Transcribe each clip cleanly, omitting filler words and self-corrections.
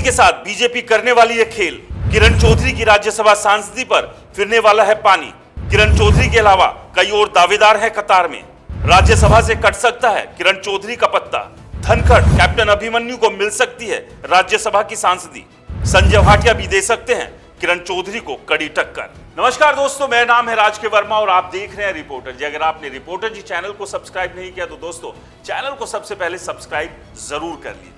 के साथ बीजेपी करने वाली है खेल। किरण चौधरी की राज्यसभा सांसदी पर फिरने वाला है पानी। किरण चौधरी के अलावा कई और दावेदार हैं कतार में। राज्यसभा से कट सकता है किरण चौधरी का पत्ता। धनखड़ कैप्टन अभिमन्यु को मिल सकती है राज्यसभा की सांसदी। संजय भाटिया भी दे सकते हैं किरण चौधरी को कड़ी टक्कर। नमस्कार दोस्तों, मेरा नाम है राज के वर्मा और आप देख रहे हैं रिपोर्टर जी। अगर आपने रिपोर्टर जी चैनल को सब्सक्राइब नहीं किया तो दोस्तों चैनल को सबसे पहले सब्सक्राइब जरूर कर लीजिए।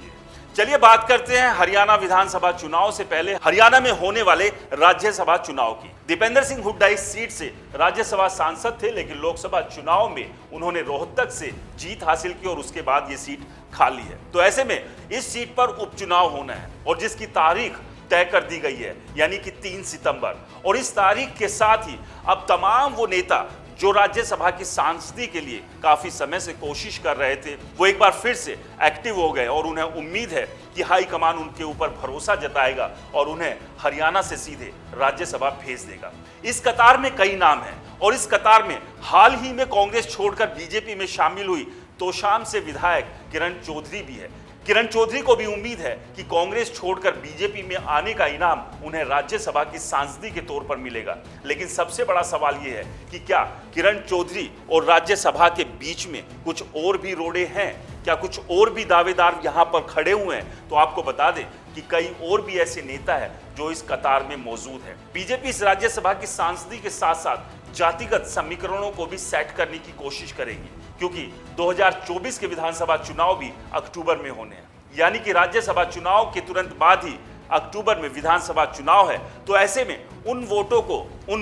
चलिए बात करते हैं हरियाणा विधानसभा चुनाव से पहले हरियाणा में होने वाले राज्यसभा चुनाव की। दीपेंद्र सिंह हुड्डा इस सीट से राज्यसभा सांसद थे, लेकिन लोकसभा चुनाव में उन्होंने रोहतक से जीत हासिल की और उसके बाद ये सीट खाली है। तो ऐसे में इस सीट पर उपचुनाव होना है और जिसकी तारीख तय कर दी गई है, यानी कि 3 सितंबर। और इस तारीख के साथ ही अब तमाम वो नेता जो राज्यसभा की सांसदी के लिए काफी समय से कोशिश कर रहे थे, वो एक बार फिर से एक्टिव हो गए और उन्हें उम्मीद है कि हाईकमान उनके ऊपर भरोसा जताएगा और उन्हें हरियाणा से सीधे राज्यसभा भेज देगा। इस कतार में कई नाम हैं और इस कतार में हाल ही में कांग्रेस छोड़कर बीजेपी में शामिल हुई तोशाम से विधायक किरण चौधरी भी है। किरण चौधरी को भी उम्मीद है कि कांग्रेस छोड़कर बीजेपी में आने का इनाम उन्हें राज्यसभा की सांसदी के तौर पर मिलेगा। लेकिन सबसे बड़ा सवाल यह है कि क्या किरण चौधरी और राज्यसभा के बीच में कुछ और भी रोड़े हैं, क्या कुछ और भी दावेदार यहां पर खड़े हुए हैं? तो आपको बता दें कि कई और भी ऐसे नेता हैं जो इस कतार में मौजूद हैं। बीजेपी इस राज्यसभा की सांसदी के साथ साथ जातिगत समीकरणों को भी सेट करने की कोशिश करेगी, क्योंकि 2024 के विधानसभा चुनाव भी अक्टूबर में होने हैं, यानी कि राज्यसभा चुनाव के तुरंत बाद ही अक्टूबर में विधानसभा चुनाव है। तो ऐसे में उन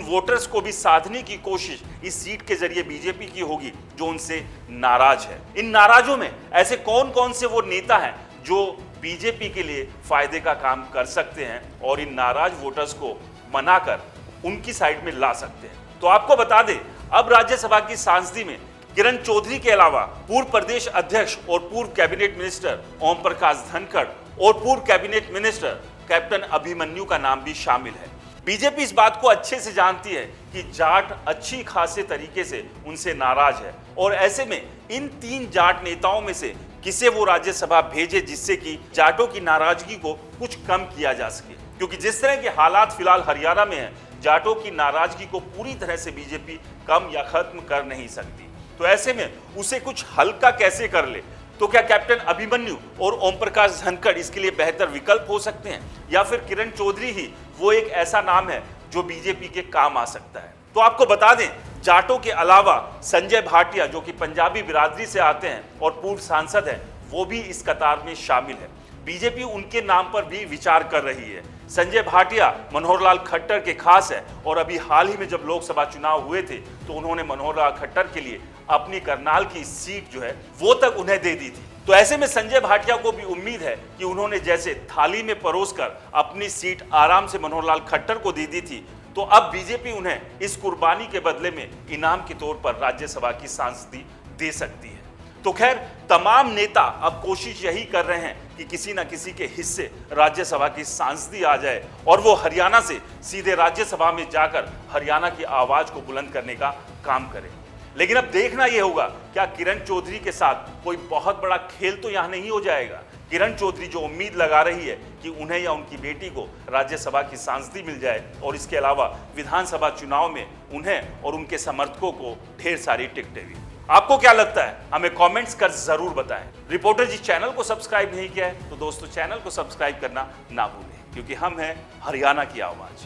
वोटर्स को भी साधने की कोशिश इस सीट के जरिए बीजेपी की होगी जो उनसे नाराज है। इन नाराजों में ऐसे कौन कौन से वो नेता हैं जो बीजेपी के लिए फायदे का काम कर सकते हैं और इन नाराज वोटर्स को मनाकर उनकी साइड में ला सकते हैं। तो आपको बता दें, अब राज्यसभा की सांसदी में किरण चौधरी के अलावा पूर्व प्रदेश अध्यक्ष और पूर्व कैबिनेट मिनिस्टर ओम प्रकाश धनखड़ और पूर्व कैबिनेट मिनिस्टर कैप्टन अभिमन्यु का नाम भी शामिल है। बीजेपी इस बात को अच्छे से जानती है कि जाट अच्छी खासे तरीके से उनसे नाराज है और ऐसे में इन 3 जाट नेताओं में से किसे वो राज्यसभा भेजे जिससे कि जाटों की नाराजगी को कुछ कम किया जा सके, क्योंकि जिस तरह के हालात फिलहाल हरियाणा में है, जाटों की नाराजगी को पूरी तरह से बीजेपी कम या खत्म कर नहीं सकती। तो ऐसे में उसे कुछ हल्का कैसे कर ले? तो क्या कैप्टन अभिमन्यु और ओम प्रकाश धनखड़ इसके लिए बेहतर विकल्प हो सकते हैं, या फिर किरण चौधरी ही वो एक ऐसा नाम है जो बीजेपी के काम आ सकता है? तो आपको बता दें, जाटों के अलावा संजय भाटिया जो कि पंजाबी बिरादरी से आते हैं और पूर्व सांसद हैं, वो भी इस कतार में शामिल है। बीजेपी उनके नाम पर भी विचार कर रही है। संजय भाटिया मनोहर लाल खट्टर के खास है और अभी हाल ही में जब लोकसभा चुनाव हुए थे तो उन्होंने मनोहर लाल खट्टर के लिए अपनी करनाल की सीट जो है वो तक उन्हें दे दी थी। तो ऐसे में संजय भाटिया को भी उम्मीद है कि उन्होंने जैसे थाली में परोसकर अपनी सीट आराम से मनोहर लाल खट्टर को दे दी थी, तो अब बीजेपी उन्हें इस कुर्बानी के बदले में इनाम के तौर पर राज्यसभा की सांसदी दे सकती है। तो खैर, तमाम नेता अब कोशिश यही कर रहे हैं कि किसी न किसी के हिस्से राज्यसभा की सांसदी आ जाए और वो हरियाणा से सीधे राज्यसभा में जाकर हरियाणा की आवाज को बुलंद करने का काम करे। लेकिन अब देखना यह होगा, क्या किरण चौधरी के साथ कोई बहुत बड़ा खेल तो यहां नहीं हो जाएगा? किरण चौधरी जो उम्मीद लगा रही है कि उन्हें या उनकी बेटी को राज्यसभा की सांसदी मिल जाए और इसके अलावा विधानसभा चुनाव में उन्हें और उनके समर्थकों को ढेर सारी टिकटें भी। आपको क्या लगता है? हमें कमेंट्स कर जरूर बताएं। रिपोर्टर जी चैनल को सब्सक्राइब नहीं किया है तो दोस्तों चैनल को सब्सक्राइब करना ना भूलें, क्योंकि हम हैं हरियाणा की आवाज।